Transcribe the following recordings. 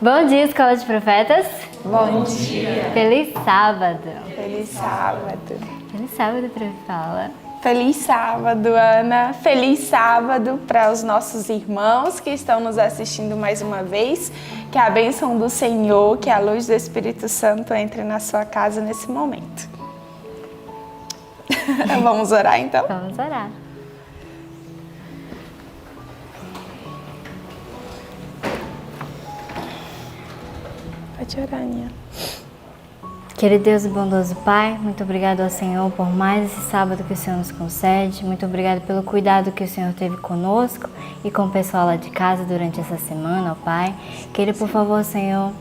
Bom dia, Escola de Profetas. Bom dia. Feliz sábado. Feliz sábado. Feliz sábado, Fala. Feliz sábado, Ana. Feliz sábado para os nossos irmãos que estão nos assistindo mais uma vez. Que a bênção do Senhor, que a luz do Espírito Santo entre na sua casa nesse momento. Vamos orar então? Vamos orar. Pode orar, Aninha. Querido Deus e bondoso Pai, muito obrigado ao Senhor por mais esse sábado que o Senhor nos concede. Muito obrigado pelo cuidado que o Senhor teve conosco e com o pessoal lá de casa durante essa semana, ó Pai. Queria, por favor, Senhor,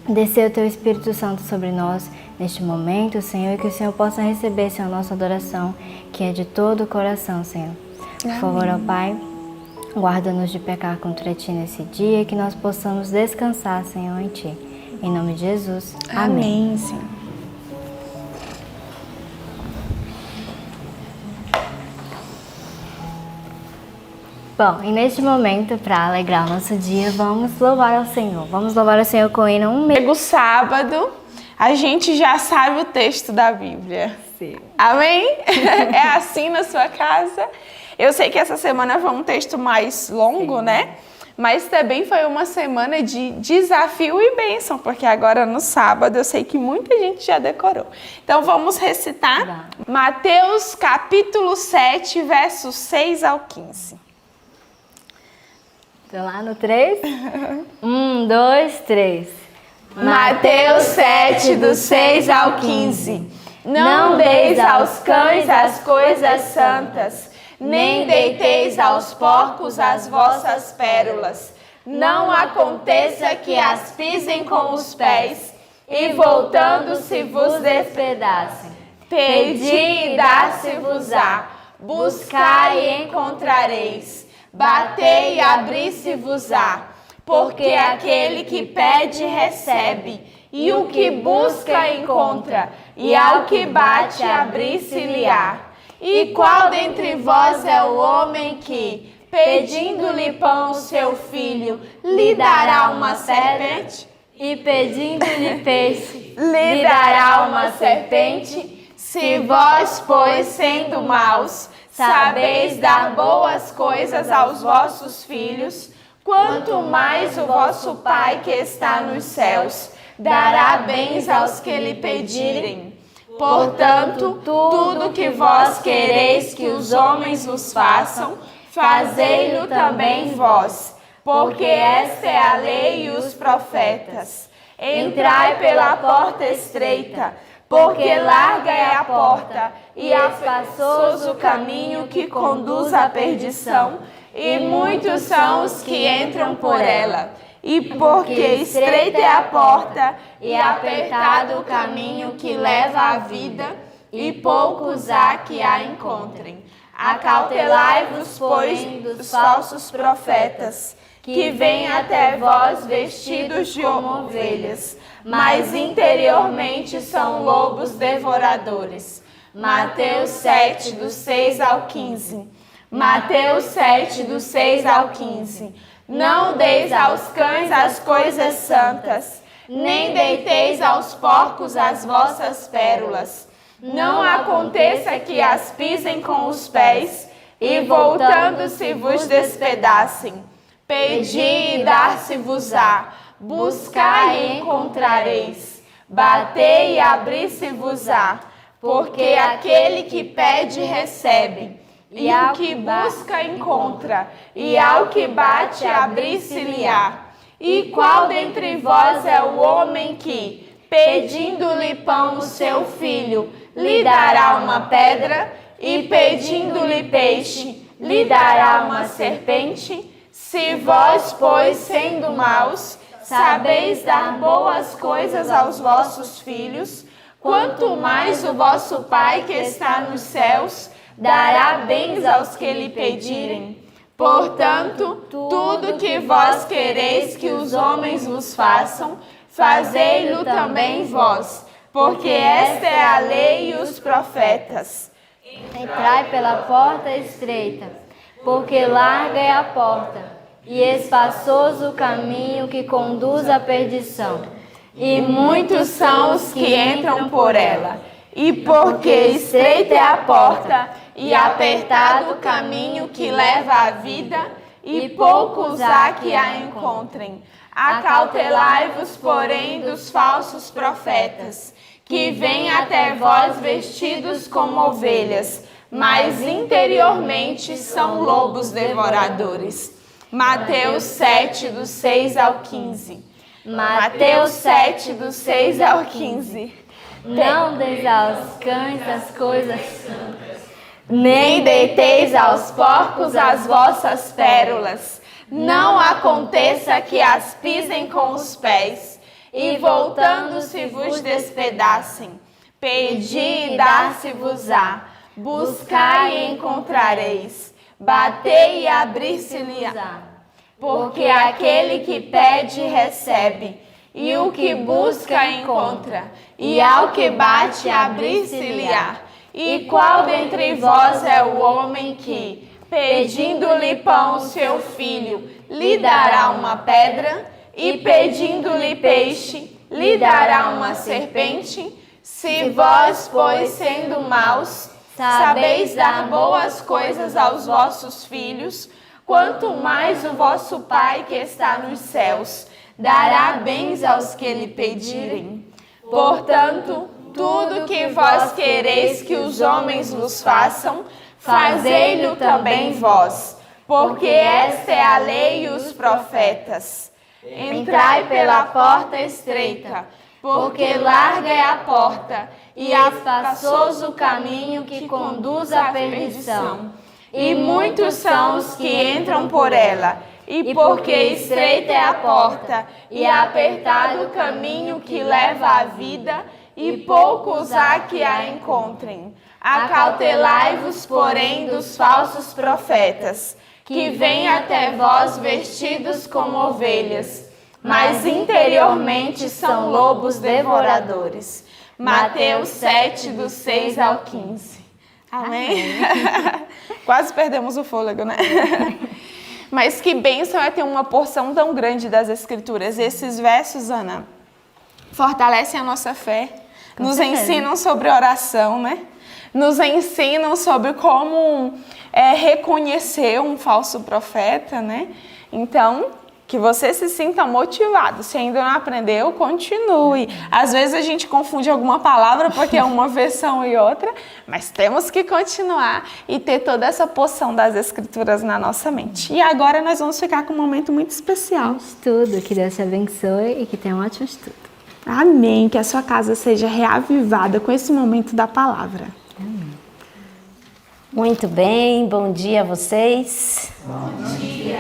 descer o Teu Espírito Santo sobre nós neste momento, Senhor, e que o Senhor possa receber, Senhor, a nossa adoração, que é de todo o coração, Senhor. Por favor, ó Pai, guarda-nos de pecar contra Ti nesse dia e que nós possamos descansar, Senhor, em Ti. Em nome de Jesus. Amém. Amém, Senhor. Bom, e neste momento, para alegrar o nosso dia, vamos louvar ao Senhor. Vamos louvar ao Senhor com o hino Chega o sábado, a gente já sabe o texto da Bíblia. Sim. Amém? É assim na sua casa? Eu sei que essa semana foi um texto mais longo, né? Mas também foi uma semana de desafio e bênção, porque agora no sábado eu sei que muita gente já decorou. Então vamos recitar Mateus capítulo 7, versos 6 ao 15. Tô lá no 3? 1, 2, 3. Mateus 7, do 6 ao 15. Não deis aos cães as coisas santas, nem deiteis aos porcos as vossas pérolas. Não aconteça que as pisem com os pés e voltando-se vos despedacem. Pedi e dar-se-vos-á, buscai e encontrareis, batei e abri-se-vos-á, porque aquele que pede recebe, e o que busca encontra, e ao que bate abri-se-lhe-á. E qual dentre vós é o homem que, pedindo-lhe pão seu filho, lhe dará uma serpente? E pedindo-lhe peixe, Lhe dará uma serpente? Se vós, pois, sendo maus, sabeis dar boas coisas aos vossos filhos, quanto mais o vosso Pai que está nos céus dará bens aos que lhe pedirem. Portanto, tudo que vós quereis que os homens vos façam, fazei-lo também vós, porque esta é a lei e os profetas. Entrai pela porta estreita, porque larga é a porta e espaçoso o caminho que conduz à perdição, e muitos são os que entram por ela. E porque estreita é a porta e apertado o caminho que leva à vida, e poucos há que a encontrem. Acautelai-vos, pois, dos falsos profetas, que vêm até vós vestidos de ovelhas, mas interiormente são lobos devoradores. Mateus 7, do 6 ao 15. Mateus 7, do 6 ao 15. Não deis aos cães as coisas santas, nem deiteis aos porcos as vossas pérolas. Não aconteça que as pisem com os pés e voltando-se vos despedacem. Pedi e dar-se-vos-á, buscai e encontrareis, batei e abri-se-vos-á, porque aquele que pede recebe, e o que busca encontra, e ao que bate abri-se-lhe-á. E qual dentre vós é o homem que, pedindo-lhe pão o seu filho, lhe dará uma pedra, e pedindo-lhe peixe, lhe dará uma serpente? Se vós, pois, sendo maus, sabeis dar boas coisas aos vossos filhos, quanto mais o vosso Pai que está nos céus dará bens aos que lhe pedirem. Portanto, tudo que vós quereis que os homens vos façam, fazei-lo também vós, porque esta é a lei e os profetas. Entrai pela porta estreita, porque larga é a porta e espaçoso o caminho que conduz à perdição, e muitos são os que entram por ela. E porque estreita é a porta, e apertado o caminho que leva à vida, e poucos há que a encontrem. Acautelai-vos, porém, dos falsos profetas, que vêm até vós vestidos como ovelhas, mas interiormente são lobos devoradores. Mateus 7, do 6 ao 15. Mateus 7, do 6 ao 15. Não deis aos cães as coisas santas, Nem deiteis aos porcos as vossas pérolas. Não aconteça que as pisem com os pés, e voltando-se vos despedacem. Pedi e dar-se-vos-á. Buscai e encontrareis. Batei e abrir-se-lhe-á. Porque aquele que pede, recebe. E o que busca, encontra. E ao que bate, abrir-se-lhe-á. E qual dentre vós é o homem que, pedindo-lhe pão seu filho, lhe dará uma pedra? E pedindo-lhe peixe, lhe dará uma serpente? Se vós, pois, sendo maus, sabeis dar boas coisas aos vossos filhos, quanto mais o vosso Pai que está nos céus dará bens aos que lhe pedirem. Portanto, tudo que vós quereis que os homens vos façam, fazei-lo também vós, porque esta é a lei e os profetas. Entrai pela porta estreita, porque larga é a porta, e espaçoso o caminho que conduz à perdição. E muitos são os que entram por ela, e porque estreita é a porta, e apertado o caminho que leva à vida, e poucos há que a encontrem. Acautelai-vos, porém, dos falsos profetas, que vêm até vós vestidos como ovelhas, mas interiormente são lobos devoradores. Mateus 7, do 6 ao 15. Amém? Quase perdemos o fôlego, né? Mas que bênção é ter uma porção tão grande das Escrituras. Esses versos, Ana, fortalecem a nossa fé, nos ensinam sobre oração, né? Nos ensinam sobre como reconhecer um falso profeta, né? Então, que você se sinta motivado. Se ainda não aprendeu, continue. Às vezes a gente confunde alguma palavra porque é uma versão e outra, mas temos que continuar e ter toda essa porção das Escrituras na nossa mente. E agora nós vamos ficar com um momento muito especial. Estudo, que Deus te abençoe e que tenha um ótimo estudo. Amém. Que a sua casa seja reavivada com esse momento da palavra. Amém. Muito bem, bom dia a vocês. Bom dia.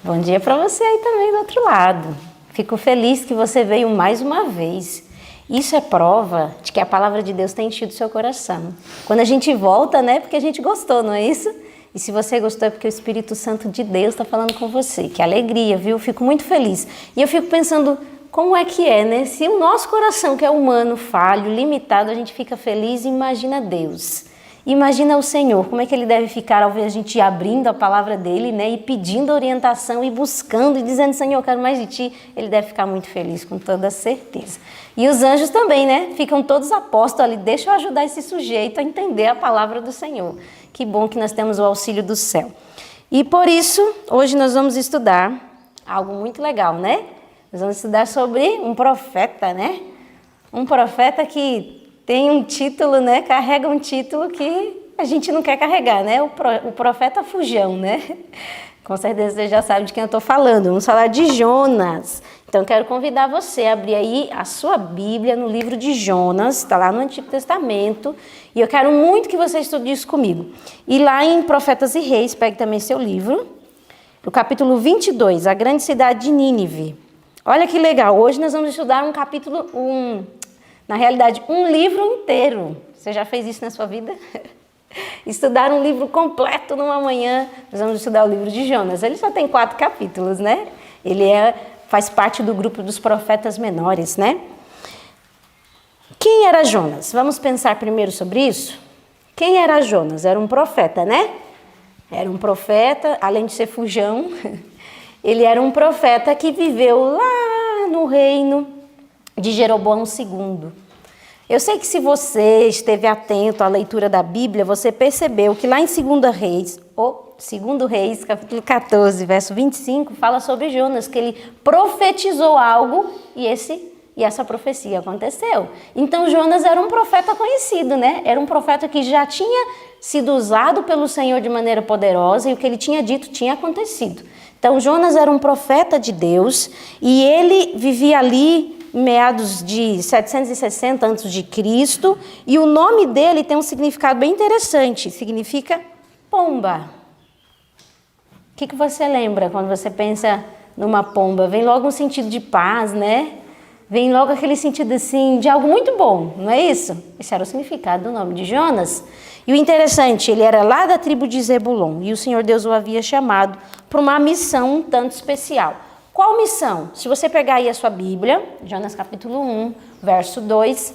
Bom dia para você aí também do outro lado. Fico feliz que você veio mais uma vez. Isso é prova de que a palavra de Deus tem enchido o seu coração. Quando a gente volta, né, porque a gente gostou, não é isso? E se você gostou é porque o Espírito Santo de Deus está falando com você. Que alegria, viu? Fico muito feliz. E eu fico pensando, como é que é, né? Se o nosso coração, que é humano, falho, limitado, a gente fica feliz, imagina Deus. Imagina o Senhor, como é que Ele deve ficar ao ver a gente abrindo a palavra dEle, né? E pedindo orientação e buscando e dizendo, Senhor, eu quero mais de Ti. Ele deve ficar muito feliz, com toda certeza. E os anjos também, né? Ficam todos apostos ali, deixa eu ajudar esse sujeito a entender a palavra do Senhor. Que bom que nós temos o auxílio do céu. E por isso, hoje nós vamos estudar algo muito legal, né? Nós vamos estudar sobre um profeta, né? Um profeta que tem um título, né? Carrega um título que a gente não quer carregar, né? O profeta fujão, né? Com certeza você já sabe de quem eu estou falando. Vamos falar de Jonas. Então, quero convidar você a abrir aí a sua Bíblia no livro de Jonas, está lá no Antigo Testamento. E eu quero muito que você estude isso comigo. E lá em Profetas e Reis, pegue também seu livro, no capítulo 22, a grande cidade de Nínive. Olha que legal, hoje nós vamos estudar um capítulo, na realidade, um livro inteiro. Você já fez isso na sua vida? Estudar um livro completo numa manhã. Nós vamos estudar o livro de Jonas. Ele só tem 4 capítulos, né? Ele faz parte do grupo dos profetas menores, né? Quem era Jonas? Vamos pensar primeiro sobre isso? Quem era Jonas? Era um profeta, né? Era um profeta, além de ser fujão, Ele era um profeta que viveu lá no reino de Jeroboão II. Eu sei que se você esteve atento à leitura da Bíblia, você percebeu que lá em 2 Reis, capítulo 14, verso 25, fala sobre Jonas, que ele profetizou algo e essa profecia aconteceu. Então Jonas era um profeta conhecido, né? Era um profeta que já tinha sido usado pelo Senhor de maneira poderosa e o que ele tinha dito tinha acontecido. Então Jonas era um profeta de Deus e ele vivia ali meados de 760 a.C., e o nome dele tem um significado bem interessante, significa pomba. O que você lembra quando você pensa numa pomba? Vem logo um sentido de paz, né? Vem logo aquele sentido assim, de algo muito bom, não é isso? Esse era o significado do nome de Jonas. E o interessante, ele era lá da tribo de Zebulon, e o Senhor Deus o havia chamado para uma missão um tanto especial. Qual missão? Se você pegar aí a sua Bíblia, Jonas capítulo 1, verso 2,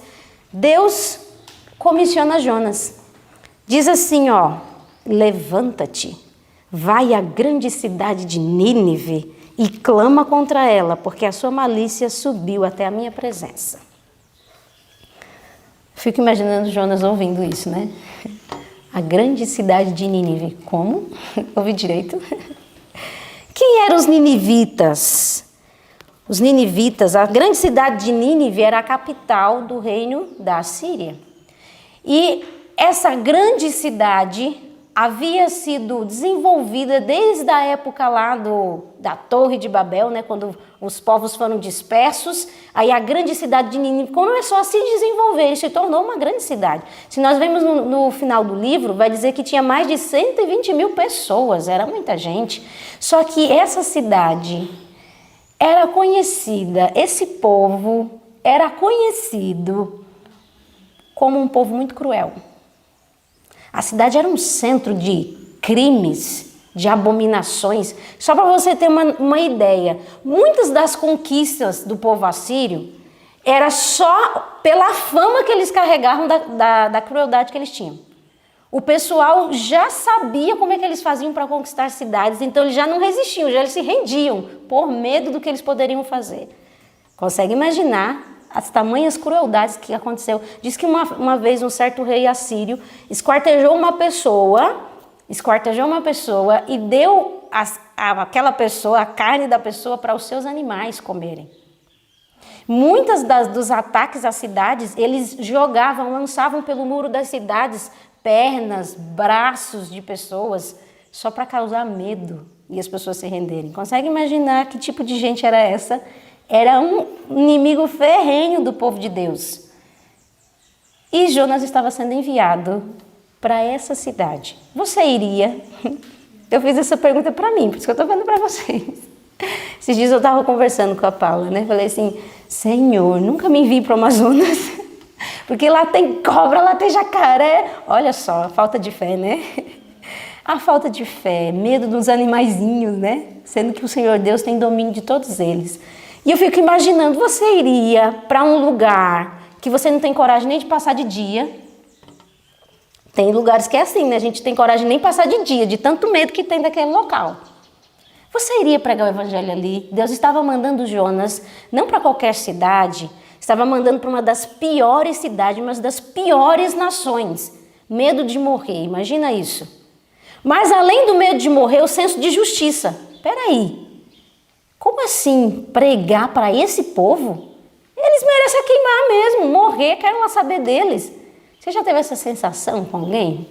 Deus comissiona Jonas. Diz assim, levanta-te, vai à grande cidade de Nínive e clama contra ela, porque a sua malícia subiu até a minha presença. Fico imaginando Jonas ouvindo isso, né? A grande cidade de Nínive. Como? Ouvi direito? Quem eram os ninivitas? Os ninivitas, a grande cidade de Nínive era a capital do reino da Assíria. E essa grande cidade havia sido desenvolvida desde a época lá da Torre de Babel, né, quando os povos foram dispersos. Aí a grande cidade de Nínive começou a se desenvolver e se tornou uma grande cidade. Se nós vemos no final do livro, vai dizer que tinha mais de 120 mil pessoas, era muita gente. Só que essa cidade era conhecida, esse povo era conhecido como um povo muito cruel. A cidade era um centro de crimes, de abominações. Só para você ter uma ideia, muitas das conquistas do povo assírio era só pela fama que eles carregavam da crueldade que eles tinham. O pessoal já sabia como é que eles faziam para conquistar cidades, então eles já não resistiam, já eles se rendiam por medo do que eles poderiam fazer. Consegue imaginar as tamanhas crueldades que aconteceu? Diz que uma vez um certo rei assírio esquartejou uma pessoa e deu aquela pessoa, a carne da pessoa, para os seus animais comerem. Muitas dos ataques às cidades, eles lançavam pelo muro das cidades pernas, braços de pessoas, só para causar medo e as pessoas se renderem. Consegue imaginar que tipo de gente era essa? Era um inimigo ferrenho do povo de Deus. E Jonas estava sendo enviado para essa cidade. Você iria? Eu fiz essa pergunta para mim, por isso que eu estou falando para vocês. Esses dias eu estava conversando com a Paula, né? Falei assim, Senhor, nunca me envie para o Amazonas, porque lá tem cobra, lá tem jacaré. Olha só, a falta de fé, né? A falta de fé, medo dos animaizinhos, né? Sendo que o Senhor Deus tem domínio de todos eles. E eu fico imaginando, você iria para um lugar que você não tem coragem nem de passar de dia? Tem lugares que é assim, né? A gente tem coragem nem de passar de dia, de tanto medo que tem daquele local. Você iria pregar o evangelho ali? Deus estava mandando Jonas, não para qualquer cidade, estava mandando para uma das piores cidades, uma das piores nações. Medo de morrer, imagina isso. Mas além do medo de morrer, o senso de justiça. Peraí. Como assim pregar para esse povo? Eles merecem queimar mesmo, morrer, quero lá saber deles. Você já teve essa sensação com alguém?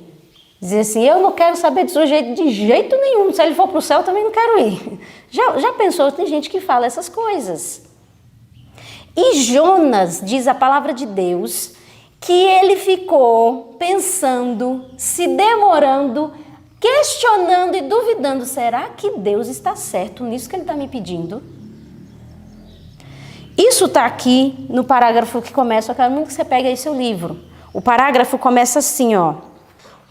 Dizer assim, eu não quero saber do sujeito de jeito nenhum, se ele for para o céu eu também não quero ir. Já pensou? Tem gente que fala essas coisas. E Jonas, diz a palavra de Deus, que ele ficou pensando, se demorando, questionando e duvidando, será que Deus está certo nisso que ele está me pedindo? Isso está aqui no parágrafo que começa, eu quero muito que você pegue aí seu livro. O parágrafo começa assim,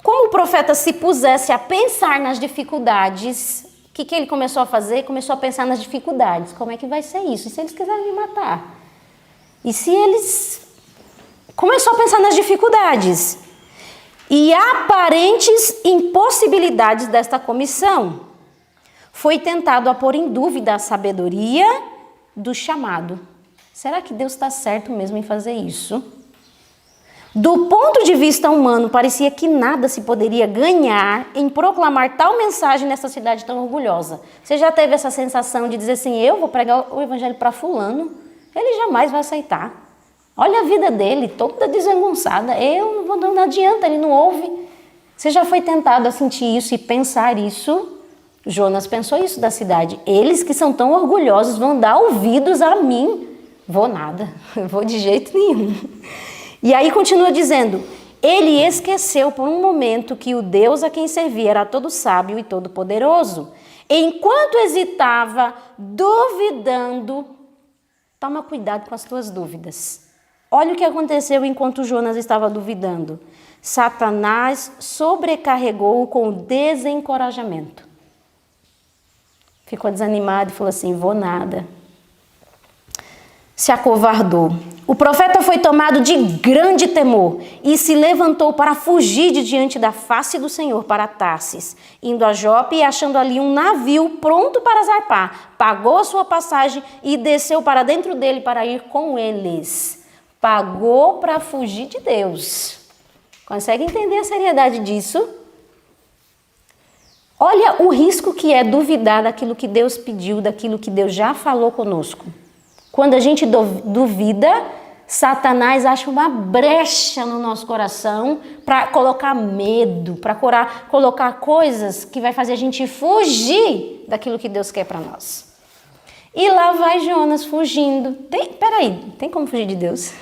Como o profeta se pusesse a pensar nas dificuldades, o que ele começou a fazer? Começou a pensar nas dificuldades. Como é que vai ser isso? E se eles quiserem me matar? E se eles... Começou a pensar nas dificuldades e aparentes impossibilidades desta comissão. foi tentado a pôr em dúvida a sabedoria do chamado. Será que Deus está certo mesmo em fazer isso? Do ponto de vista humano, parecia que nada se poderia ganhar em proclamar tal mensagem nessa cidade tão orgulhosa. Você já teve essa sensação de dizer assim, eu vou pregar o evangelho para fulano? Ele jamais vai aceitar. Olha a vida dele, toda desengonçada. Não adianta, ele não ouve. Você já foi tentado a sentir isso e pensar isso? Jonas pensou isso da cidade. Eles que são tão orgulhosos vão dar ouvidos a mim. Vou nada, vou de jeito nenhum. E aí continua dizendo, ele esqueceu por um momento que o Deus a quem servia era todo sábio e todo poderoso. Enquanto hesitava, duvidando, toma cuidado com as tuas dúvidas. Olha o que aconteceu enquanto Jonas estava duvidando. Satanás sobrecarregou-o com desencorajamento. Ficou desanimado e falou assim, vou nada. Se acovardou. O profeta foi tomado de grande temor e se levantou para fugir de diante da face do Senhor para Tarsis, indo a Jope e achando ali um navio pronto para zarpar, pagou a sua passagem e desceu para dentro dele para ir com eles. Pagou para fugir de Deus. Consegue entender a seriedade disso? Olha o risco que é duvidar daquilo que Deus pediu, daquilo que Deus já falou conosco. Quando a gente duvida, Satanás acha uma brecha no nosso coração para colocar medo, para colocar coisas que vai fazer a gente fugir daquilo que Deus quer para nós. E lá vai Jonas fugindo. Tem como fugir de Deus?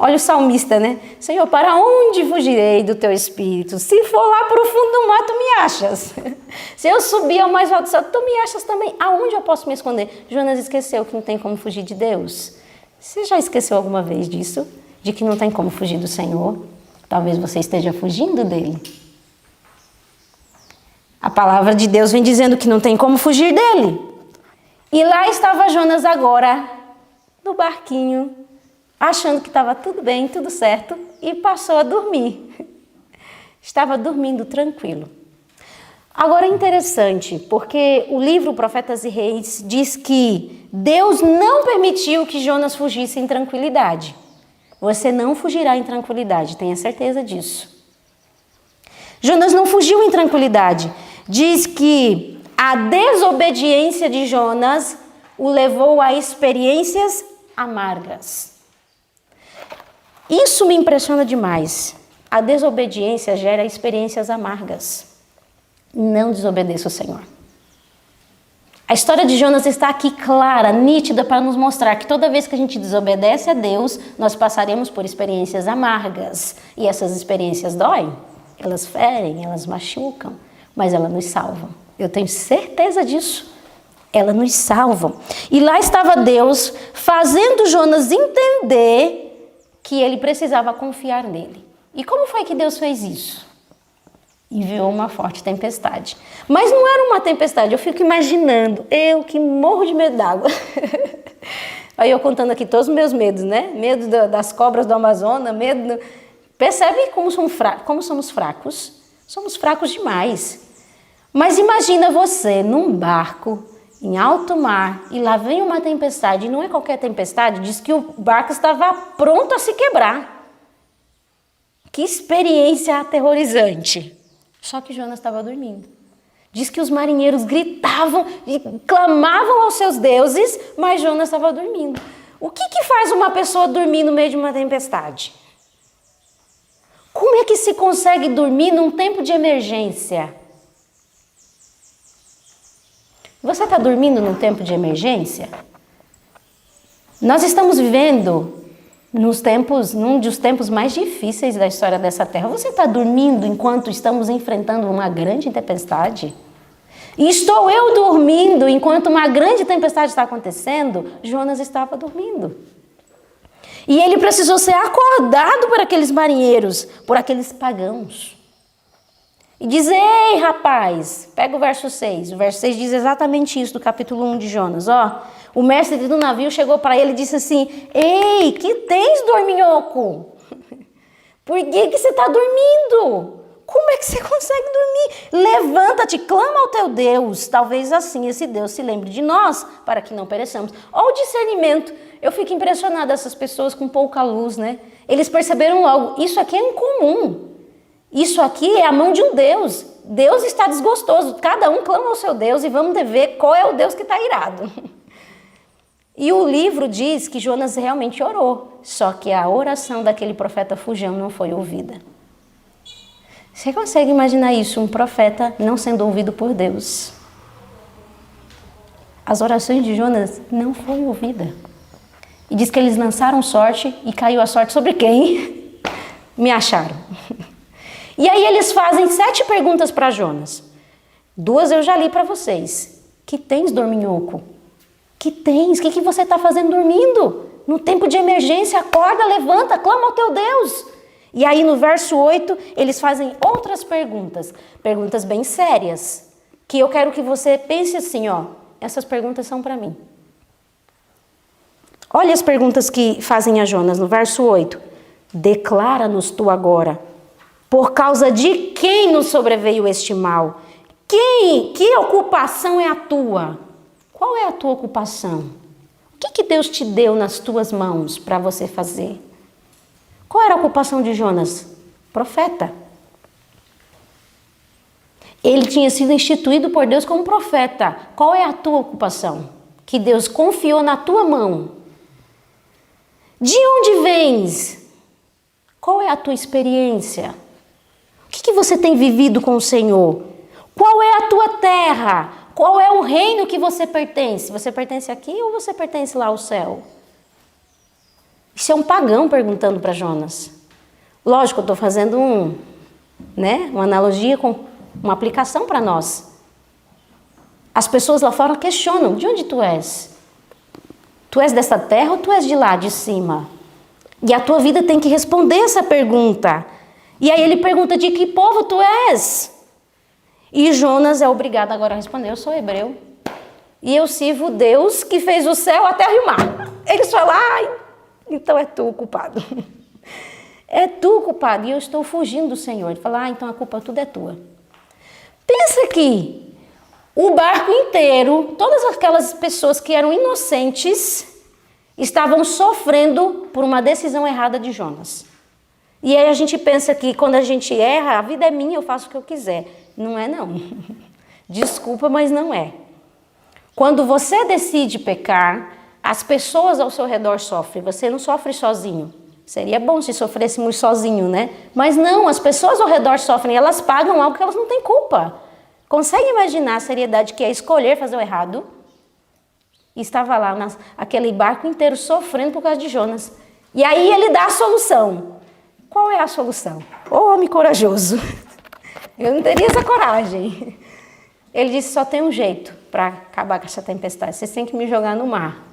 Olha o salmista, né? Senhor, para onde fugirei do teu espírito? Se for lá para o fundo do mar, tu me achas. Se eu subir ao mais alto do céu, tu me achas também. Aonde eu posso me esconder? Jonas esqueceu que não tem como fugir de Deus. Você já esqueceu alguma vez disso? De que não tem como fugir do Senhor? Talvez você esteja fugindo dele. A palavra de Deus vem dizendo que não tem como fugir dele. E lá estava Jonas agora, no barquinho, achando que estava tudo bem, tudo certo, e passou a dormir. Estava dormindo tranquilo. Agora é interessante, porque o livro Profetas e Reis diz que Deus não permitiu que Jonas fugisse em tranquilidade. Você não fugirá em tranquilidade, tenha certeza disso. Jonas não fugiu em tranquilidade. Diz que a desobediência de Jonas o levou a experiências amargas. Isso me impressiona demais. A desobediência gera experiências amargas. Não desobedeça o Senhor. A história de Jonas está aqui clara, nítida, para nos mostrar que toda vez que a gente desobedece a Deus, nós passaremos por experiências amargas. E essas experiências doem, elas ferem, elas machucam, mas elas nos salvam. Eu tenho certeza disso. Elas nos salvam. E lá estava Deus fazendo Jonas entender que ele precisava confiar nele. E como foi que Deus fez isso? Enviou uma forte tempestade. Mas não era uma tempestade, eu fico imaginando, eu que morro de medo d'água. Aí eu contando aqui todos os meus medos, né? Medo das cobras do Amazonas, medo... Percebe como somos fracos? Somos fracos demais. Mas imagina você num barco, em alto mar, e lá vem uma tempestade, e não é qualquer tempestade, diz que o barco estava pronto a se quebrar. Que experiência aterrorizante. Só que Jonas estava dormindo. Diz que os marinheiros gritavam e clamavam aos seus deuses, mas Jonas estava dormindo. O que faz uma pessoa dormir no meio de uma tempestade? Como é que se consegue dormir num tempo de emergência? Você está dormindo num tempo de emergência? Nós estamos vivendo num dos tempos mais difíceis da história dessa terra. Você está dormindo enquanto estamos enfrentando uma grande tempestade? E estou eu dormindo enquanto uma grande tempestade está acontecendo? Jonas estava dormindo. E ele precisou ser acordado por aqueles marinheiros, por aqueles pagãos. E diz, ei rapaz, pega o verso 6. O verso 6 diz exatamente isso do capítulo 1 de Jonas. Ó, o mestre do navio chegou para ele e disse assim, ei, que tens, dorminhoco? Por que você está dormindo? Como é que você consegue dormir? Levanta-te, clama ao teu Deus. Talvez assim esse Deus se lembre de nós, para que não pereçamos. Olha o discernimento. Eu fico impressionada, essas pessoas com pouca luz, né? Eles perceberam logo, isso aqui é incomum. Isso aqui é a mão de um Deus. Deus está desgostoso. Cada um clama ao seu Deus e vamos ver qual é o Deus que está irado. E o livro diz que Jonas realmente orou, só que a oração daquele profeta fujão não foi ouvida. Você consegue imaginar isso? Um profeta não sendo ouvido por Deus. As orações de Jonas não foram ouvidas. E diz que eles lançaram sorte e caiu a sorte sobre quem? Me acharam. E aí eles fazem 7 perguntas para Jonas. 2 eu já li para vocês. Que tens, dorminhoco? Que tens? O que você está fazendo dormindo? No tempo de emergência, acorda, levanta, clama ao teu Deus. E aí no verso 8, eles fazem outras perguntas. Perguntas bem sérias. Que eu quero que você pense assim, ó. Essas perguntas são para mim. Olha as perguntas que fazem a Jonas no verso 8. Declara-nos tu agora. Por causa de quem nos sobreveio este mal? Que ocupação é a tua? Qual é a tua ocupação? O que Deus te deu nas tuas mãos para você fazer? Qual era a ocupação de Jonas? Profeta. Ele tinha sido instituído por Deus como profeta. Qual é a tua ocupação? Que Deus confiou na tua mão. De onde vens? Qual é a tua experiência? O que você tem vivido com o Senhor? Qual é a tua terra? Qual é o reino que você pertence? Você pertence aqui ou você pertence lá ao céu? Isso é um pagão perguntando para Jonas. Lógico, eu estou fazendo uma analogia com uma aplicação para nós. As pessoas lá fora questionam, de onde tu és? Tu és dessa terra ou tu és de lá, de cima? E a tua vida tem que responder essa pergunta. E aí ele pergunta, de que povo tu és? E Jonas é obrigado agora a responder, eu sou hebreu. E eu sirvo o Deus que fez o céu, a terra e o mar. Eles falam, então é tu o culpado. É tu o culpado e eu estou fugindo do Senhor. Ele fala, então a culpa tudo é tua. Pensa que o barco inteiro, todas aquelas pessoas que eram inocentes, estavam sofrendo por uma decisão errada de Jonas. E aí a gente pensa que quando a gente erra, a vida é minha, eu faço o que eu quiser. Não é não. Desculpa, mas não é. Quando você decide pecar, as pessoas ao seu redor sofrem. Você não sofre sozinho. Seria bom se sofrêssemos sozinho, né? Mas não, as pessoas ao redor sofrem. Elas pagam algo que elas não têm culpa. Consegue imaginar a seriedade que é escolher fazer o errado? E estava lá, aquele barco inteiro sofrendo por causa de Jonas. E aí ele dá a solução. Qual é a solução? Ô homem corajoso. Eu não teria essa coragem. Ele disse, só tem um jeito para acabar com essa tempestade. Vocês têm que me jogar no mar.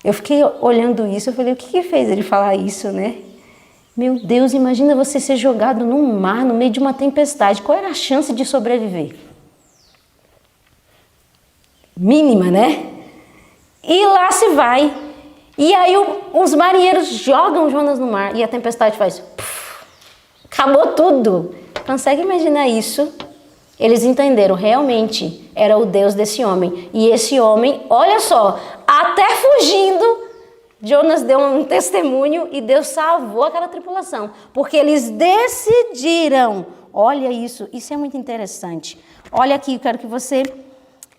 Eu fiquei olhando isso, eu falei, o que fez ele falar isso, né? Meu Deus, imagina você ser jogado num mar, no meio de uma tempestade. Qual era a chance de sobreviver? Mínima, né? E lá se vai. E aí os marinheiros jogam Jonas no mar e a tempestade faz... Acabou tudo. Consegue imaginar isso? Eles entenderam, realmente era o Deus desse homem. E esse homem, olha só, até fugindo, Jonas deu um testemunho e Deus salvou aquela tripulação. Porque eles decidiram. Olha isso é muito interessante. Olha aqui, eu quero que você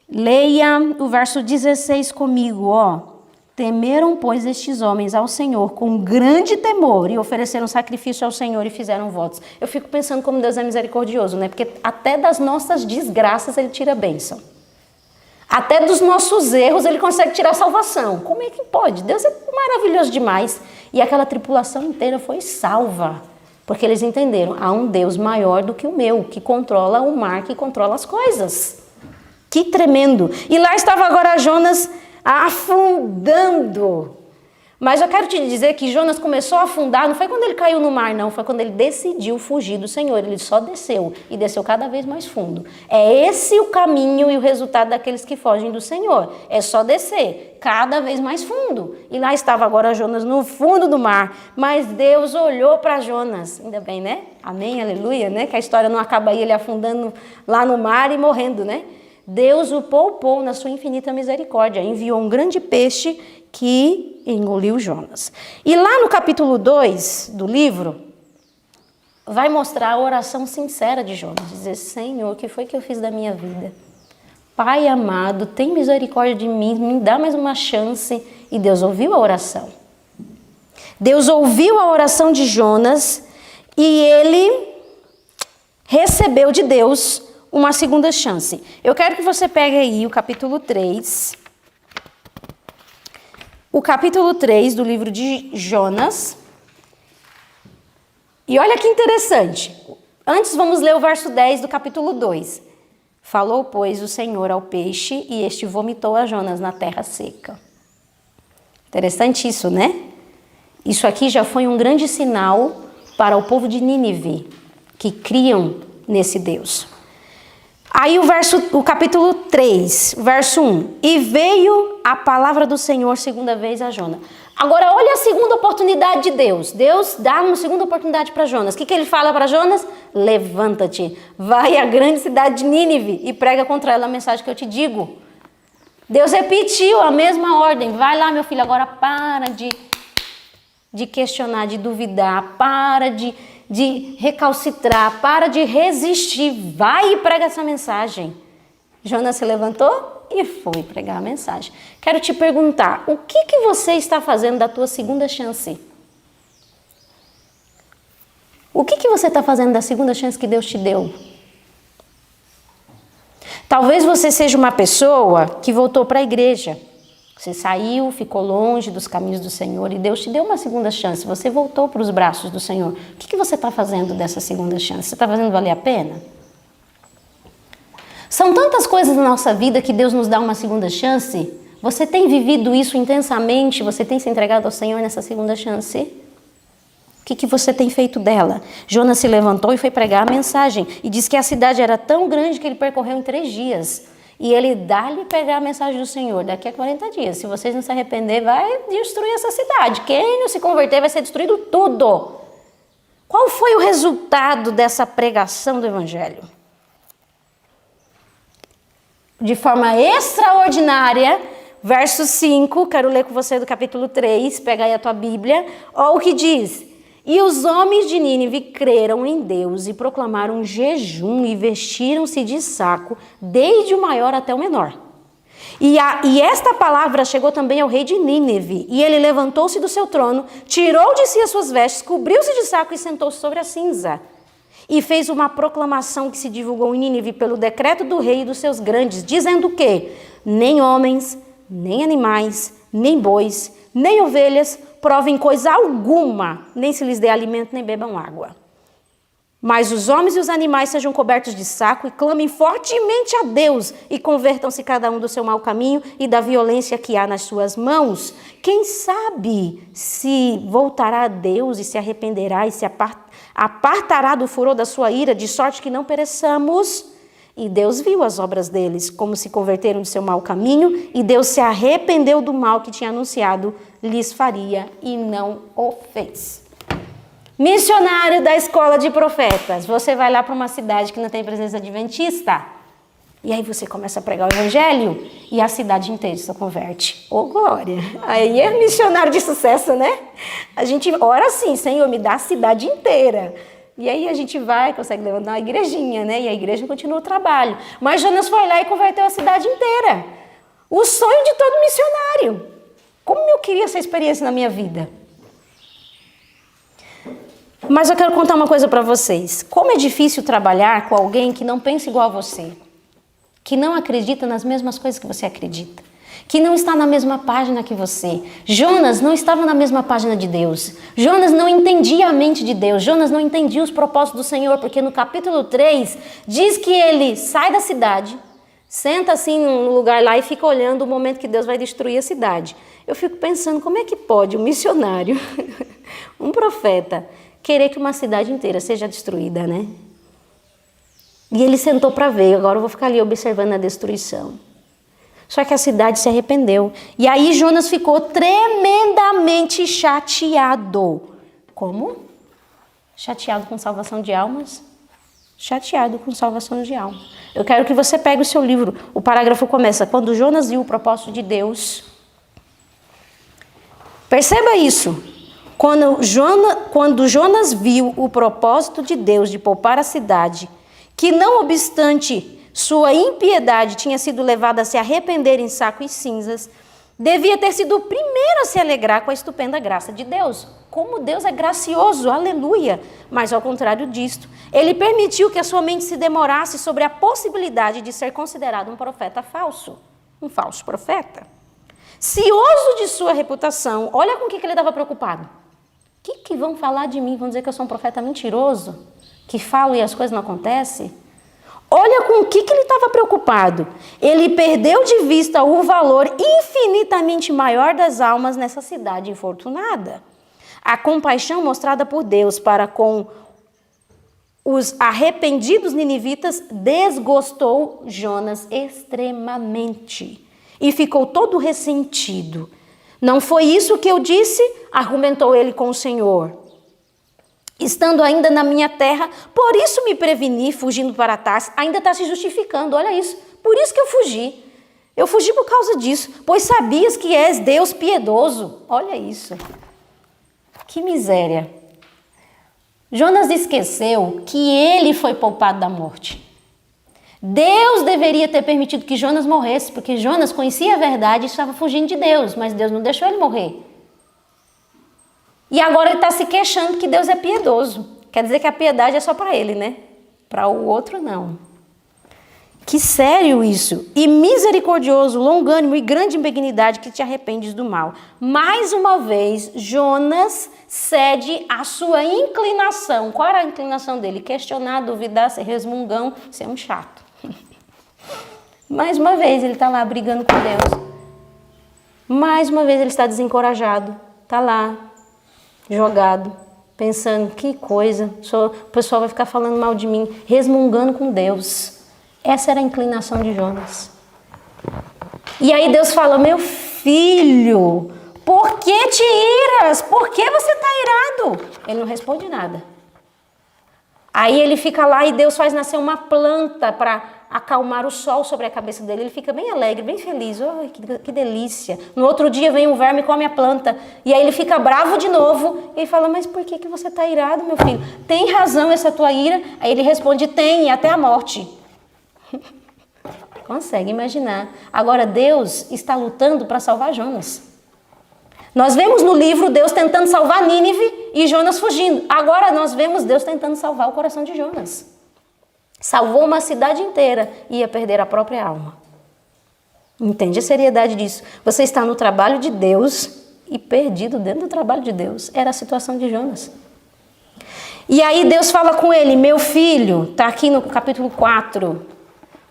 leia o verso 16 comigo, ó. Temeram, pois, estes homens ao Senhor com grande temor e ofereceram sacrifício ao Senhor e fizeram votos. Eu fico pensando como Deus é misericordioso, né? Porque até das nossas desgraças Ele tira a bênção. Até dos nossos erros Ele consegue tirar a salvação. Como é que pode? Deus é maravilhoso demais. E aquela tripulação inteira foi salva. Porque eles entenderam, há um Deus maior do que o meu, que controla o mar, que controla as coisas. Que tremendo. E lá estava agora Jonas afundando. Mas eu quero te dizer que Jonas começou a afundar, não foi quando ele caiu no mar, não, foi quando ele decidiu fugir do Senhor. Ele só desceu e desceu cada vez mais fundo. É esse o caminho e o resultado daqueles que fogem do Senhor. É só descer cada vez mais fundo. E lá estava agora Jonas no fundo do mar. Mas Deus olhou para Jonas. Ainda bem, né? Amém, aleluia, né? Que a história não acaba aí ele afundando lá no mar e morrendo, né? Deus o poupou na sua infinita misericórdia. Enviou um grande peixe que engoliu Jonas. E lá no capítulo 2 do livro, vai mostrar a oração sincera de Jonas. Dizer, Senhor, o que foi que eu fiz da minha vida? Pai amado, tem misericórdia de mim, me dá mais uma chance. E Deus ouviu a oração. Deus ouviu a oração de Jonas e ele recebeu de Deus uma segunda chance. Eu quero que você pegue aí o capítulo 3. O capítulo 3 do livro de Jonas. E olha que interessante. Antes vamos ler o verso 10 do capítulo 2. Falou, pois, o Senhor ao peixe e este vomitou a Jonas na terra seca. Interessante isso, né? Isso aqui já foi um grande sinal para o povo de Nínive, que criam nesse Deus. Aí o capítulo 3, verso 1. E veio a palavra do Senhor segunda vez a Jonas. Agora olha a segunda oportunidade de Deus. Deus dá uma segunda oportunidade para Jonas. O que ele fala para Jonas? Levanta-te, vai à grande cidade de Nínive e prega contra ela a mensagem que eu te digo. Deus repetiu a mesma ordem. Vai lá, meu filho, agora para de questionar, de duvidar, para de recalcitrar, para de resistir, vai e prega essa mensagem. Jonas se levantou e foi pregar a mensagem. Quero te perguntar, o que você está fazendo da tua segunda chance? O que você está fazendo da segunda chance que Deus te deu? Talvez você seja uma pessoa que voltou para a igreja. Você saiu, ficou longe dos caminhos do Senhor e Deus te deu uma segunda chance. Você voltou para os braços do Senhor. O que você está fazendo dessa segunda chance? Você está fazendo valer a pena? São tantas coisas na nossa vida que Deus nos dá uma segunda chance. Você tem vivido isso intensamente? Você tem se entregado ao Senhor nessa segunda chance? O que você tem feito dela? Jonas se levantou e foi pregar a mensagem. E diz que a cidade era tão grande que ele percorreu em 3 dias. E ele dá-lhe pegar a mensagem do Senhor daqui a 40 dias. Se vocês não se arrepender, vai destruir essa cidade. Quem não se converter vai ser destruído tudo. Qual foi o resultado dessa pregação do Evangelho? De forma extraordinária, verso 5, quero ler com você do capítulo 3, pega aí a tua Bíblia. Olha o que diz. E os homens de Nínive creram em Deus e proclamaram jejum e vestiram-se de saco, desde o maior até o menor. E esta palavra chegou também ao rei de Nínive, e ele levantou-se do seu trono, tirou de si as suas vestes, cobriu-se de saco e sentou-se sobre a cinza. E fez uma proclamação que se divulgou em Nínive pelo decreto do rei e dos seus grandes, dizendo que nem homens, nem animais, nem bois, nem ovelhas provem coisa alguma, nem se lhes dê alimento, nem bebam água. Mas os homens e os animais sejam cobertos de saco e clamem fortemente a Deus e convertam-se cada um do seu mau caminho e da violência que há nas suas mãos. Quem sabe se voltará a Deus e se arrependerá e se apartará do furor da sua ira, de sorte que não pereçamos. E Deus viu as obras deles, como se converteram de seu mau caminho, e Deus se arrependeu do mal que tinha anunciado lhes faria e não o fez. Missionário da escola de profetas, você vai lá para uma cidade que não tem presença adventista, e aí você começa a pregar o evangelho, e a cidade inteira se converte. Ô, glória! Aí é missionário de sucesso, né? A gente ora assim, Senhor, me dá a cidade inteira. E aí a gente vai, consegue levantar uma igrejinha, né? E a igreja continua o trabalho. Mas Jonas foi lá e converteu a cidade inteira. O sonho de todo missionário. Como eu queria essa experiência na minha vida. Mas eu quero contar uma coisa para vocês. Como é difícil trabalhar com alguém que não pensa igual a você. Que não acredita nas mesmas coisas que você acredita. Que não está na mesma página que você. Jonas não estava na mesma página de Deus. Jonas não entendia a mente de Deus. Jonas não entendia os propósitos do Senhor, porque no capítulo 3 diz que ele sai da cidade, Senta assim num lugar lá e fica olhando o momento que Deus vai destruir a cidade. Eu fico pensando, como é que pode um missionário, um profeta, querer que uma cidade inteira seja destruída, né? E ele sentou para ver, agora eu vou ficar ali observando a destruição. Só que a cidade se arrependeu. E aí Jonas ficou tremendamente chateado. Como? Chateado com salvação de almas? Chateado com salvação de almas. Eu quero que você pegue o seu livro. O parágrafo começa, quando Jonas viu o propósito de Deus. Perceba isso. Quando Jonas viu o propósito de Deus de poupar a cidade, que não obstante sua impiedade tinha sido levada a se arrepender em saco e cinzas, devia ter sido o primeiro a se alegrar com a estupenda graça de Deus. Como Deus é gracioso, aleluia! Mas ao contrário disto, ele permitiu que a sua mente se demorasse sobre a possibilidade de ser considerado um profeta falso, um falso profeta. Cioso de sua reputação, olha com o que ele estava preocupado. O que vão falar de mim? Vão dizer que eu sou um profeta mentiroso? Que falo e as coisas não acontecem? Olha com o que ele estava preocupado. Ele perdeu de vista o valor infinitamente maior das almas nessa cidade infortunada. A compaixão mostrada por Deus para com os arrependidos ninivitas desgostou Jonas extremamente e ficou todo ressentido. Não foi isso que eu disse? Argumentou ele com o Senhor. Estando ainda na minha terra, por isso me preveni, fugindo para Tarsis. Ainda está se justificando, olha isso. Por isso que eu fugi. Eu fugi por causa disso, pois sabias que és Deus piedoso. Olha isso. Que miséria. Jonas esqueceu que ele foi poupado da morte. Deus deveria ter permitido que Jonas morresse, porque Jonas conhecia a verdade e estava fugindo de Deus, mas Deus não deixou ele morrer. E agora ele está se queixando que Deus é piedoso. Quer dizer que a piedade é só para ele, né? Para o outro, não. Que sério isso. E misericordioso, longânimo e grande em benignidade que te arrependes do mal. Mais uma vez, Jonas cede à sua inclinação. Qual era a inclinação dele? Questionar, duvidar, ser resmungão, ser um chato. Mais uma vez, ele está lá brigando com Deus. Mais uma vez, ele está desencorajado. Está lá, jogado, pensando, que coisa, o pessoal vai ficar falando mal de mim, resmungando com Deus. Essa era a inclinação de Jonas. E aí Deus fala, meu filho, por que te iras? Por que você está irado? Ele não responde nada. Aí ele fica lá e Deus faz nascer uma planta para acalmar o sol sobre a cabeça dele. Ele fica bem alegre, bem feliz. Oh, que delícia. No outro dia vem um verme e come a planta. E aí ele fica bravo de novo. E ele fala, mas por que você está irado, meu filho? Tem razão essa tua ira? Aí ele responde, tem, até a morte. Consegue imaginar. Agora Deus está lutando para salvar Jonas. Nós vemos no livro Deus tentando salvar Nínive e Jonas fugindo. Agora nós vemos Deus tentando salvar o coração de Jonas. Salvou uma cidade inteira e ia perder a própria alma. Entende a seriedade disso? Você está no trabalho de Deus e perdido dentro do trabalho de Deus. Era a situação de Jonas. E aí Deus fala com ele, meu filho, está aqui no capítulo 4,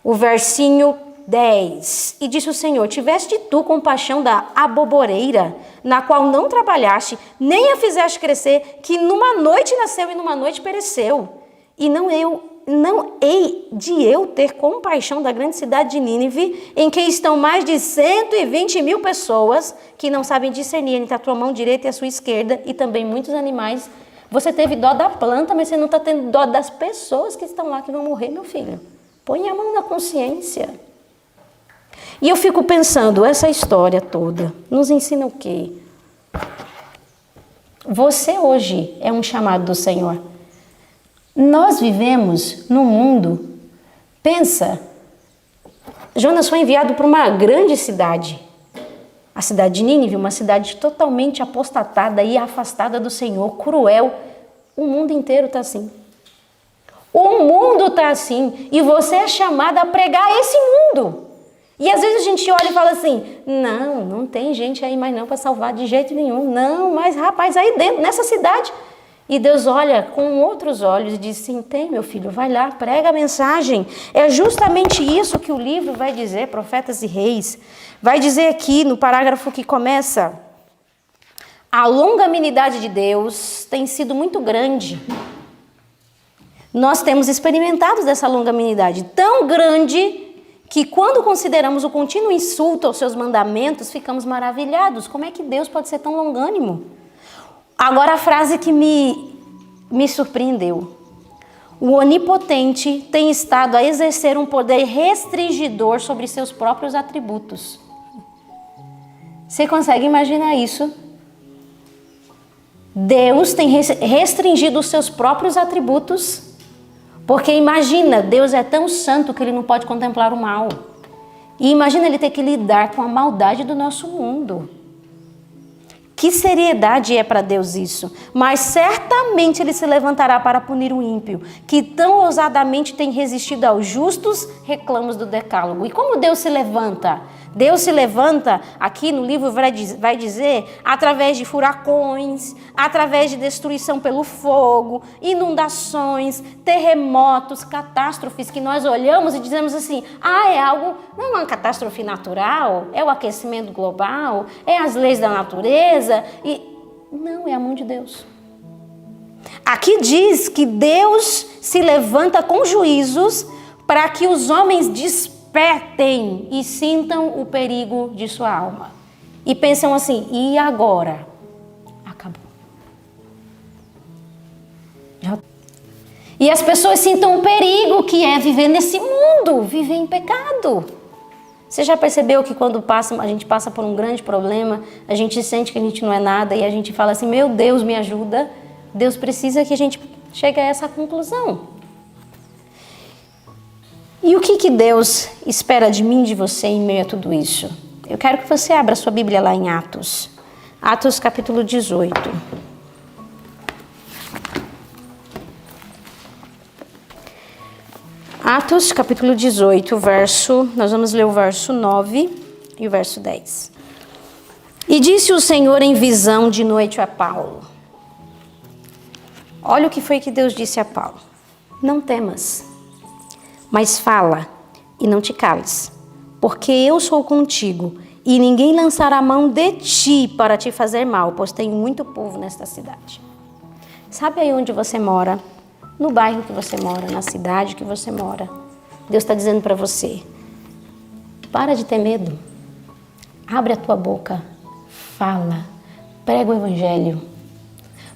o versinho 10. E disse o Senhor, tiveste tu compaixão da aboboreira, na qual não trabalhaste, nem a fizeste crescer, que numa noite nasceu e numa noite pereceu. E não hei de eu ter compaixão da grande cidade de Nínive, em que estão mais de 120.000 pessoas que não sabem discernir entre a tua mão direita e a sua esquerda, e também muitos animais. Você teve dó da planta, mas você não está tendo dó das pessoas que estão lá, que vão morrer, meu filho. Põe a mão na consciência. E eu fico pensando, essa história toda nos ensina o quê? Você hoje é um chamado do Senhor. Nós vivemos num mundo, pensa, Jonas foi enviado para uma grande cidade, a cidade de Nínive, uma cidade totalmente apostatada e afastada do Senhor, cruel. O mundo inteiro está assim. O mundo está assim e você é chamado a pregar esse mundo. E às vezes a gente olha e fala assim, não tem gente aí mais não para salvar de jeito nenhum. Não, mas rapaz, aí dentro, nessa cidade, E Deus olha com outros olhos e diz assim, tem meu filho, vai lá, prega a mensagem. É justamente isso que o livro vai dizer, Profetas e Reis. Vai dizer aqui no parágrafo que começa, a longanimidade de Deus tem sido muito grande. Nós temos experimentado dessa longanimidade tão grande que quando consideramos o contínuo insulto aos seus mandamentos, ficamos maravilhados. Como é que Deus pode ser tão longânimo? Agora a frase que me surpreendeu. O Onipotente tem estado a exercer um poder restringidor sobre seus próprios atributos. Você consegue imaginar isso? Deus tem restringido os seus próprios atributos, porque imagina, Deus é tão santo que ele não pode contemplar o mal. E imagina ele ter que lidar com a maldade do nosso mundo. Que seriedade é para Deus isso? Mas certamente ele se levantará para punir o ímpio, que tão ousadamente tem resistido aos justos reclamos do decálogo. E como Deus se levanta? Deus se levanta, aqui no livro vai dizer, através de furacões, através de destruição pelo fogo, inundações, terremotos, catástrofes que nós olhamos e dizemos assim, é algo, não é uma catástrofe natural, é o aquecimento global, é as leis da natureza, e não, é a mão de Deus. Aqui diz que Deus se levanta com juízos para que os homens despertem e sintam o perigo de sua alma. E pensam assim, e agora? Acabou. E as pessoas sintam o perigo que é viver nesse mundo, viver em pecado. Você já percebeu que quando a gente passa por um grande problema, a gente sente que a gente não é nada e a gente fala assim, meu Deus, me ajuda. Deus precisa que a gente chegue a essa conclusão. E o que Deus espera de mim e de você em meio a tudo isso? Eu quero que você abra sua Bíblia lá em Atos. Atos capítulo 18. Atos capítulo 18, nós vamos ler o verso 9 e o verso 10. E disse o Senhor em visão de noite a Paulo. Olha o que foi que Deus disse a Paulo. Não temas. Mas fala e não te cales, porque eu sou contigo, e ninguém lançará a mão de ti para te fazer mal, pois tenho muito povo nesta cidade. Sabe aí onde você mora? No bairro que você mora, na cidade que você mora. Deus está dizendo para você, para de ter medo, abre a tua boca, fala, prega o evangelho.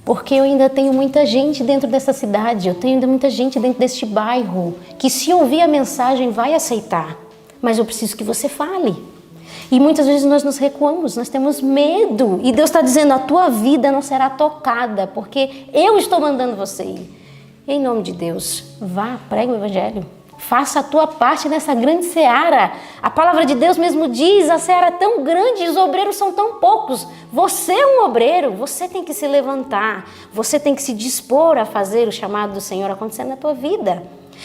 Porque eu ainda tenho muita gente dentro dessa cidade, eu tenho ainda muita gente dentro deste bairro, que se ouvir a mensagem vai aceitar, mas eu preciso que você fale. E muitas vezes nós nos recuamos, nós temos medo, e Deus está dizendo, a tua vida não será tocada, porque eu estou mandando você ir. Em nome de Deus, vá, prega o evangelho. Faça a tua parte nessa grande seara. A palavra de Deus mesmo diz, a seara é tão grande e os obreiros são tão poucos. Você é um obreiro, você tem que se levantar. Você tem que se dispor a fazer o chamado do Senhor acontecer na tua vida.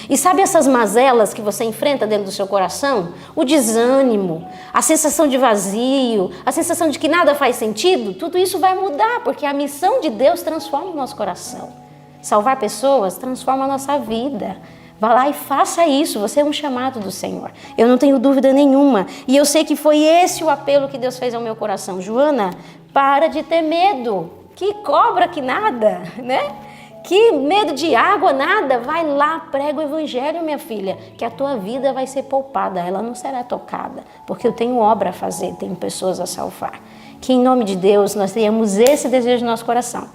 E sabe essas mazelas que você enfrenta dentro do seu coração? O desânimo, a sensação de vazio, a sensação de que nada faz sentido? Tudo isso vai mudar, porque a missão de Deus transforma o nosso coração. Salvar pessoas transforma a nossa vida. Vá lá e faça isso, você é um chamado do Senhor. Eu não tenho dúvida nenhuma. E eu sei que foi esse o apelo que Deus fez ao meu coração. Joana, para de ter medo. Que cobra que nada, né? Que medo de água, nada. Vai lá, prega o evangelho, minha filha, que a tua vida vai ser poupada, ela não será tocada. Porque eu tenho obra a fazer, tenho pessoas a salvar. Que em nome de Deus nós tenhamos esse desejo no nosso coração.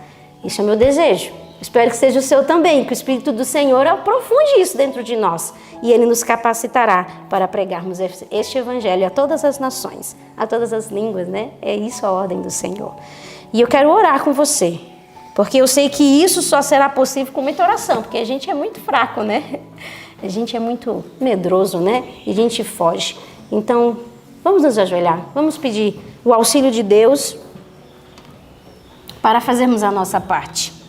Isso é o meu desejo. Espero que seja o seu também, que o Espírito do Senhor aprofunde isso dentro de nós. E Ele nos capacitará para pregarmos este Evangelho a todas as nações, a todas as línguas, né? É isso a ordem do Senhor. E eu quero orar com você, porque eu sei que isso só será possível com muita oração, porque a gente é muito fraco, né? A gente é muito medroso, né? E a gente foge. Então, vamos nos ajoelhar, vamos pedir o auxílio de Deus para fazermos a nossa parte.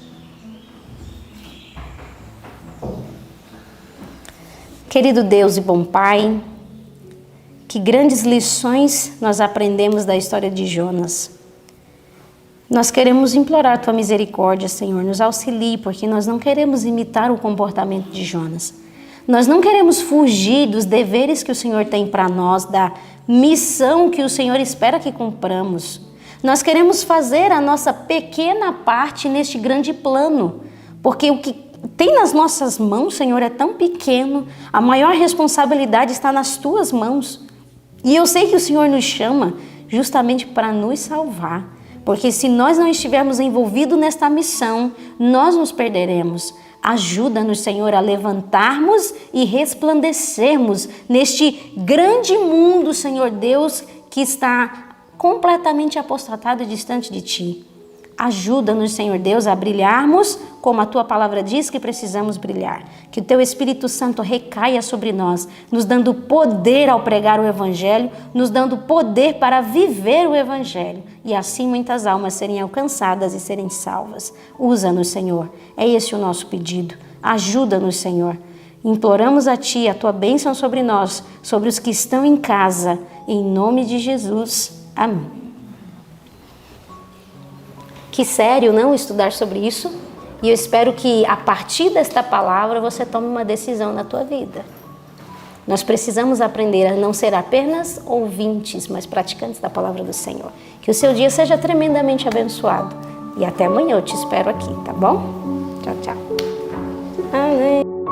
Querido Deus e bom Pai, que grandes lições nós aprendemos da história de Jonas. Nós queremos implorar a tua misericórdia, Senhor, nos auxilie, porque nós não queremos imitar o comportamento de Jonas. Nós não queremos fugir dos deveres que o Senhor tem para nós, da missão que o Senhor espera que cumpramos. Nós queremos fazer a nossa pequena parte neste grande plano, porque o que tem nas nossas mãos, Senhor, é tão pequeno, a maior responsabilidade está nas tuas mãos. E eu sei que o Senhor nos chama justamente para nos salvar, porque se nós não estivermos envolvidos nesta missão, nós nos perderemos. Ajuda-nos, Senhor, a levantarmos e resplandecermos neste grande mundo, Senhor Deus, que está completamente apostatado e distante de Ti. Ajuda-nos, Senhor Deus, a brilharmos como a Tua palavra diz que precisamos brilhar. Que o Teu Espírito Santo recaia sobre nós, nos dando poder ao pregar o Evangelho, nos dando poder para viver o Evangelho. E assim muitas almas serem alcançadas e serem salvas. Usa-nos, Senhor. É esse o nosso pedido. Ajuda-nos, Senhor. Imploramos a Ti a Tua bênção sobre nós, sobre os que estão em casa. Em nome de Jesus. Amém. Que sério não estudar sobre isso? E eu espero que a partir desta palavra você tome uma decisão na tua vida. Nós precisamos aprender a não ser apenas ouvintes, mas praticantes da palavra do Senhor. Que o seu dia seja tremendamente abençoado. E até amanhã eu te espero aqui, tá bom? Tchau, tchau. Amém.